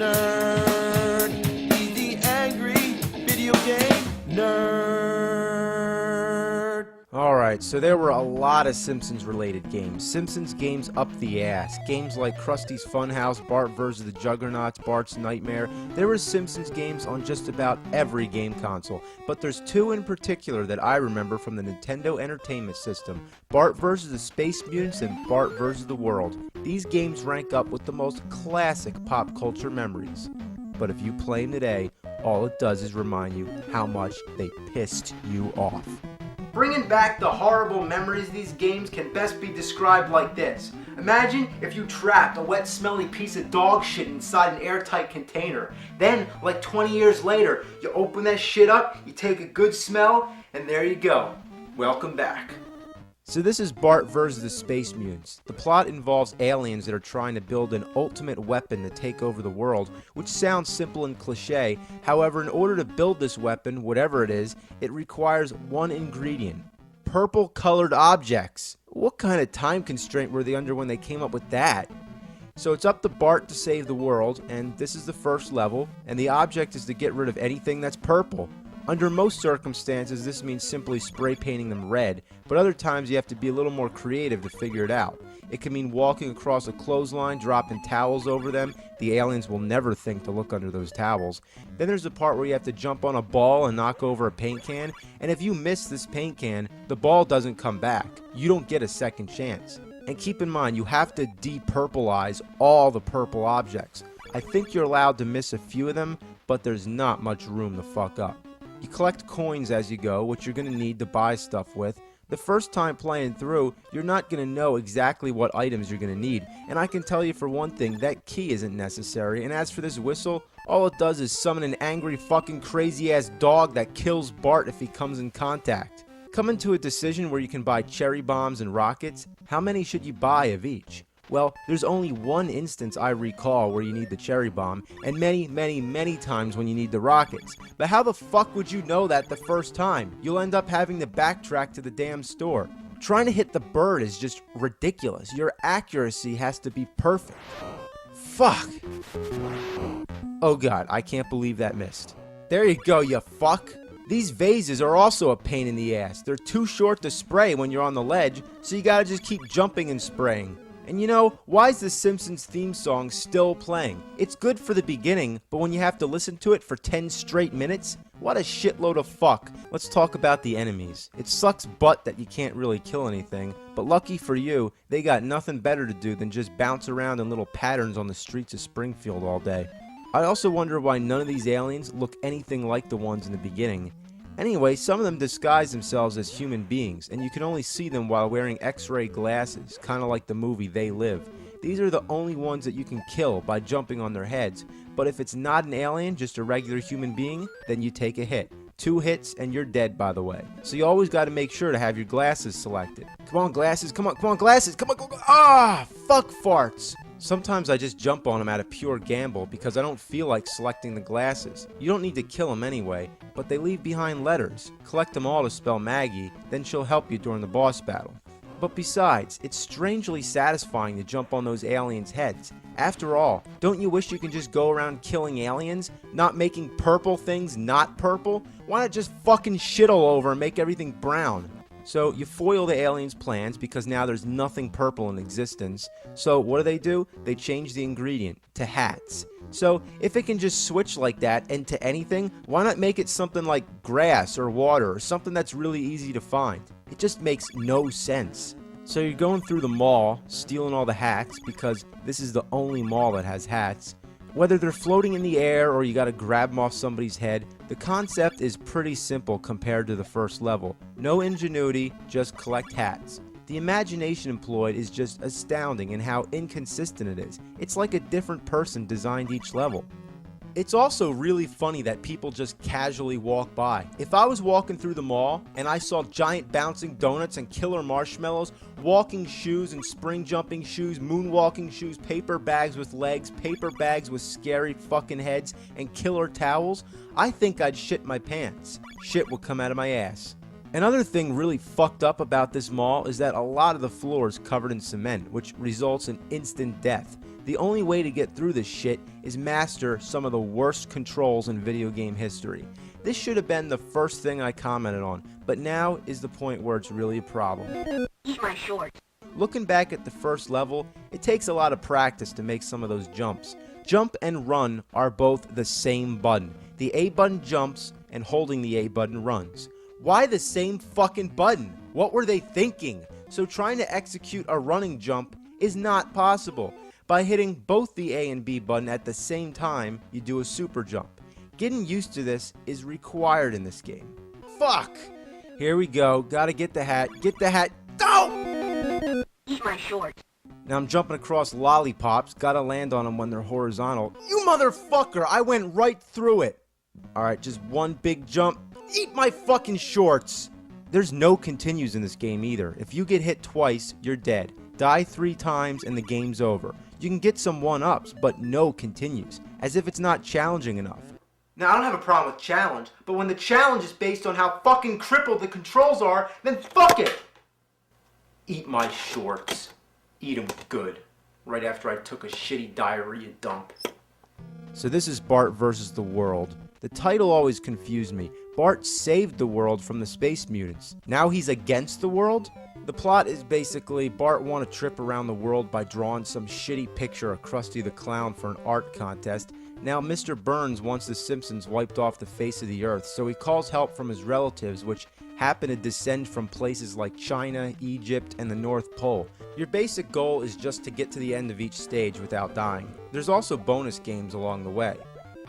nerd. He's the angry video game nerd. Alright, so there were a lot of Simpsons related games. Simpsons games up the ass. Games like Krusty's Funhouse, Bart vs. the Juggernauts, Bart's Nightmare. There were Simpsons games on just about every game console. But there's two in particular that I remember from the Nintendo Entertainment System. Bart vs. the Space Mutants and Bart vs. the World. These games rank up with the most classic pop culture memories. But if you play them today, all it does is remind you how much they pissed you off. Bringing back the horrible memories of these games can best be described like this. Imagine if you trapped a wet, smelly piece of dog shit inside an airtight container. Then, like 20 years later, you open that shit up, you take a good smell, and there you go. Welcome back. So this is Bart vs. the Space Mutants. The plot involves aliens that are trying to build an ultimate weapon to take over the world, which sounds simple and cliche. However, in order to build this weapon, whatever it is, it requires one ingredient: purple colored objects. What kind of time constraint were they under when they came up with that? So it's up to Bart to save the world, and this is the first level, and the object is to get rid of anything that's purple. Under most circumstances, this means simply spray painting them red, but other times you have to be a little more creative to figure it out. It can mean walking across a clothesline, dropping towels over them. The aliens will never think to look under those towels. Then there's the part where you have to jump on a ball and knock over a paint can, and if you miss this paint can, the ball doesn't come back. You don't get a second chance. And keep in mind, you have to de-purplize all the purple objects. I think you're allowed to miss a few of them, but there's not much room to fuck up. You collect coins as you go, which you're going to need to buy stuff with. The first time playing through, you're not going to know exactly what items you're going to need. And I can tell you for one thing, that key isn't necessary. And as for this whistle, all it does is summon an angry fucking crazy ass dog that kills Bart if he comes in contact. Coming to a decision where you can buy cherry bombs and rockets, how many should you buy of each? Well, there's only one instance I recall where you need the cherry bomb, and many times when you need the rockets. But how the fuck would you know that the first time? You'll end up having to backtrack to the damn store. Trying to hit the bird is just ridiculous. Your accuracy has to be perfect. Fuck. Oh god, I can't believe that missed. There you go, you fuck. These vases are also a pain in the ass. They're too short to spray when you're on the ledge, so you gotta just keep jumping and spraying. And you know, why is the Simpsons theme song still playing? It's good for the beginning, but when you have to listen to it for 10 straight minutes, what a shitload of fuck. Let's talk about the enemies. It sucks butt that you can't really kill anything, but lucky for you, they got nothing better to do than just bounce around in little patterns on the streets of Springfield all day. I also wonder why none of these aliens look anything like the ones in the beginning. Anyway, some of them disguise themselves as human beings, and you can only see them while wearing X-ray glasses, kind of like the movie They Live. These are the only ones that you can kill by jumping on their heads, but if it's not an alien, just a regular human being, then you take a hit. 2 hits and you're dead, by the way. So you always got to make sure to have your glasses selected. Come on, glasses, come on, glasses, come on, go. Ah, fuck farts. Sometimes I just jump on them out of pure gamble because I don't feel like selecting the glasses. You don't need to kill them anyway, but they leave behind letters. Collect them all to spell Maggie, then she'll help you during the boss battle. But besides, it's strangely satisfying to jump on those aliens' heads. After all, don't you wish you could just go around killing aliens, not making purple things not purple? Why not just fucking shit all over and make everything brown? So you foil the aliens' plans because now there's nothing purple in existence. So what do? They change the ingredient to hats. So if it can just switch like that into anything, why not make it something like grass or water or something that's really easy to find? It just makes no sense. So you're going through the mall, stealing all the hats because this is the only mall that has hats. Whether they're floating in the air or you gotta grab them off somebody's head, the concept is pretty simple compared to the first level. No ingenuity, just collect hats. The imagination employed is just astounding in how inconsistent it is. It's like a different person designed each level. It's also really funny that people just casually walk by. If I was walking through the mall and I saw giant bouncing donuts and killer marshmallows, walking shoes and spring jumping shoes, moonwalking shoes, paper bags with legs, paper bags with scary fucking heads, and killer towels, I think I'd shit my pants. Shit would come out of my ass. Another thing really fucked up about this mall is that a lot of the floor is covered in cement, which results in instant death. The only way to get through this shit is master some of the worst controls in video game history. This should have been the first thing I commented on, but now is the point where it's really a problem. Eat my shorts. Looking back at the first level, it takes a lot of practice to make some of those jumps. Jump and run are both the same button. The A button jumps, and holding the A button runs. Why the same fucking button? What were they thinking? So trying to execute a running jump is not possible. By hitting both the A and B button at the same time, you do a super jump. Getting used to this is required in this game. Fuck! Here we go. Gotta get the hat. Get the hat. Go! Eat my shorts. Now I'm jumping across lollipops. Gotta land on them when they're horizontal. You motherfucker! I went right through it. Alright, just one big jump. Eat my fucking shorts! There's no continues in this game either. If you get hit twice, you're dead. Die 3 times and the game's over. You can get some 1-ups, but no continues. As if it's not challenging enough. Now, I don't have a problem with challenge, but when the challenge is based on how fucking crippled the controls are, then fuck it! Eat my shorts. Eat 'em good. Right after I took a shitty diarrhea dump. So this is Bart versus the world. The title always confused me. Bart saved the world from the space mutants. Now he's against the world? The plot is basically Bart won a trip around the world by drawing some shitty picture of Krusty the Clown for an art contest. Now Mr. Burns wants the Simpsons wiped off the face of the earth, so he calls help from his relatives, which happen to descend from places like China, Egypt, and the North Pole. Your basic goal is just to get to the end of each stage without dying. There's also bonus games along the way.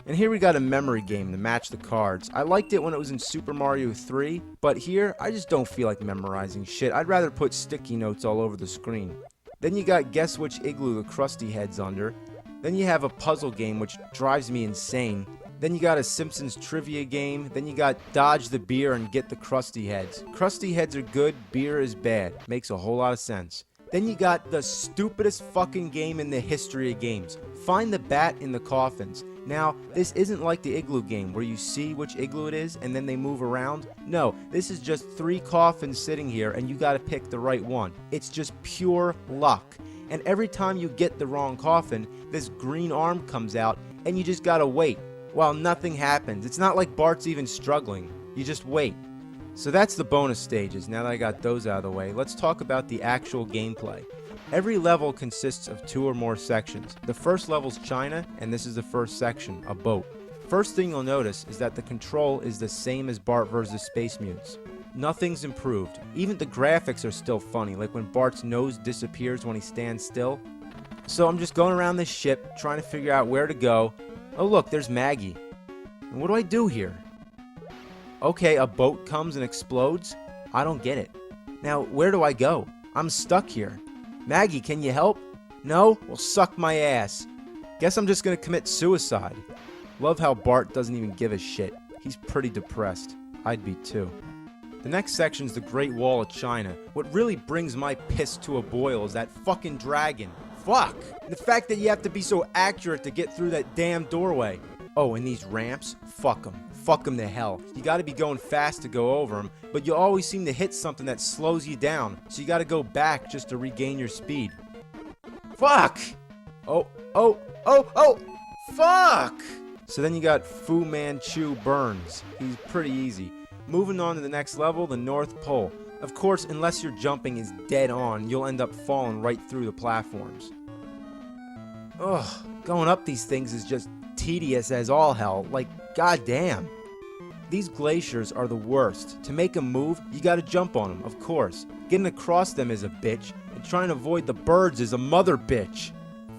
And here we got a memory game to match the cards. I liked it when it was in Super Mario 3, but here, I just don't feel like memorizing shit. I'd rather put sticky notes all over the screen. Then you got Guess Which Igloo the Krusty head's under. Then you have a puzzle game which drives me insane. Then you got a Simpsons trivia game. Then you got Dodge the Beer and Get the Krusty Heads. Krusty Heads are good, beer is bad. Makes a whole lot of sense. Then you got the stupidest fucking game in the history of games. Find the bat in the coffins. Now, this isn't like the igloo game where you see which igloo it is and then they move around. No, this is just 3 coffins sitting here and you gotta pick the right one. It's just pure luck. And every time you get the wrong coffin, this green arm comes out and you just gotta wait while nothing happens. It's not like Bart's even struggling. You just wait. So that's the bonus stages. Now that I got those out of the way, let's talk about the actual gameplay. Every level consists of 2 or more sections. The first level's China, and this is the first section, a boat. First thing you'll notice is that the control is the same as Bart vs. Space Mutants. Nothing's improved. Even the graphics are still funny, like when Bart's nose disappears when he stands still. So I'm just going around this ship, trying to figure out where to go. Oh look, there's Maggie. And what do I do here? Okay, a boat comes and explodes? I don't get it. Now, where do I go? I'm stuck here. Maggie, can you help? No? Well, suck my ass. Guess I'm just gonna commit suicide. Love how Bart doesn't even give a shit. He's pretty depressed. I'd be too. The next section's the Great Wall of China. What really brings my piss to a boil is that fucking dragon. Fuck! And the fact that you have to be so accurate to get through that damn doorway. Oh, and these ramps? Fuck them. Fuck them to hell. You gotta be going fast to go over them, but you always seem to hit something that slows you down, so you gotta go back just to regain your speed. Fuck! Oh, fuck! So then you got Fu Manchu Burns. He's pretty easy. Moving on to the next level, the North Pole. Of course, unless your jumping is dead on, you'll end up falling right through the platforms. Ugh, going up these things is just tedious as all hell. Like, goddamn. These glaciers are the worst. To make a move, you gotta jump on them, of course. Getting across them is a bitch, and trying to avoid the birds is a mother bitch.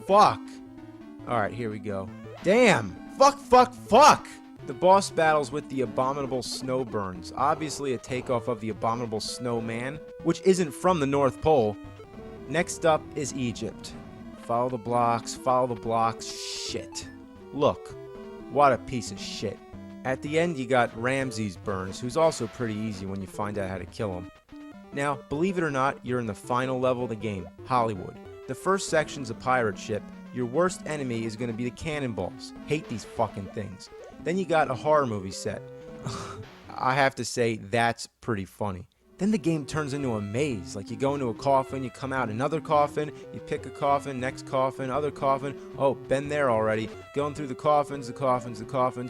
Fuck. Alright, here we go. Damn! Fuck! The boss battles with the Abominable Snowburns, obviously a takeoff of the Abominable Snowman, which isn't from the North Pole. Next up is Egypt. Follow the blocks, shit. Look, what a piece of shit. At the end you got Ramses Burns, who's also pretty easy when you find out how to kill him. Now, believe it or not, you're in the final level of the game, Hollywood. The first section's a pirate ship. Your worst enemy is going to be the cannonballs. Hate these fucking things. Then you got a horror movie set. I have to say, that's pretty funny. Then the game turns into a maze. Like you go into a coffin, you come out another coffin, you pick a coffin, next coffin, other coffin. Oh, been there already. Going through the coffins,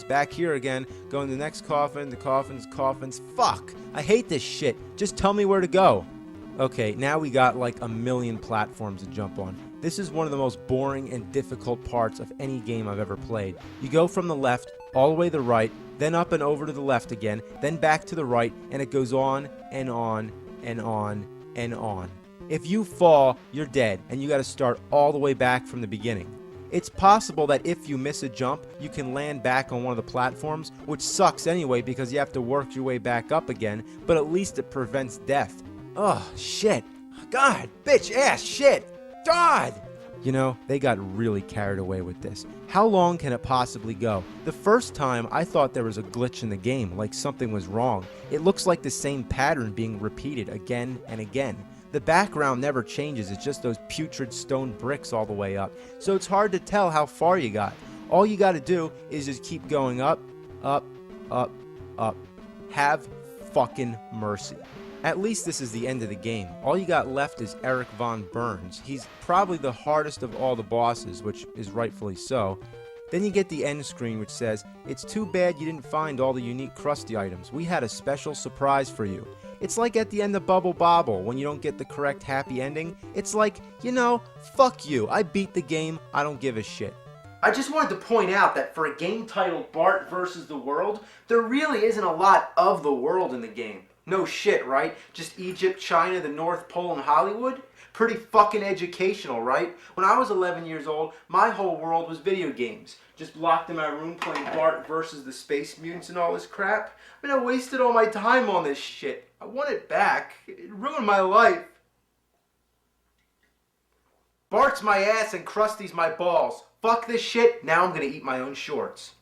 back here again, going to the next coffin, the coffins. Fuck! I hate this shit. Just tell me where to go. Okay, now we got like a million platforms to jump on. This is one of the most boring and difficult parts of any game I've ever played. You go from the left all the way to the right, then up and over to the left again, then back to the right, and it goes on and on and on and on. If you fall, you're dead, and you gotta start all the way back from the beginning. It's possible that if you miss a jump, you can land back on one of the platforms, which sucks anyway because you have to work your way back up again, but at least it prevents death. Oh, shit. God, bitch, ass, shit. God! You know, they got really carried away with this. How long can it possibly go? The first time, I thought there was a glitch in the game, like something was wrong. It looks like the same pattern being repeated again and again. The background never changes, it's just those putrid stone bricks all the way up. So it's hard to tell how far you got. All you gotta do is just keep going up, up, up, up. Have fucking mercy. At least this is the end of the game. All you got left is Eric Von Burns. He's probably the hardest of all the bosses, which is rightfully so. Then you get the end screen which says, "It's too bad you didn't find all the unique Krusty items. We had a special surprise for you." It's like at the end of Bubble Bobble when you don't get the correct happy ending. It's like, you know, fuck you. I beat the game. I don't give a shit. I just wanted to point out that for a game titled Bart vs. the World, there really isn't a lot of the world in the game. No shit, right? Just Egypt, China, the North Pole, and Hollywood? Pretty fucking educational, right? When I was 11 years old, my whole world was video games. Just locked in my room playing Bart versus the Space Mutants and all this crap. I mean, I wasted all my time on this shit. I want it back. It ruined my life. Bart's my ass and Krusty's my balls. Fuck this shit, now I'm gonna eat my own shorts.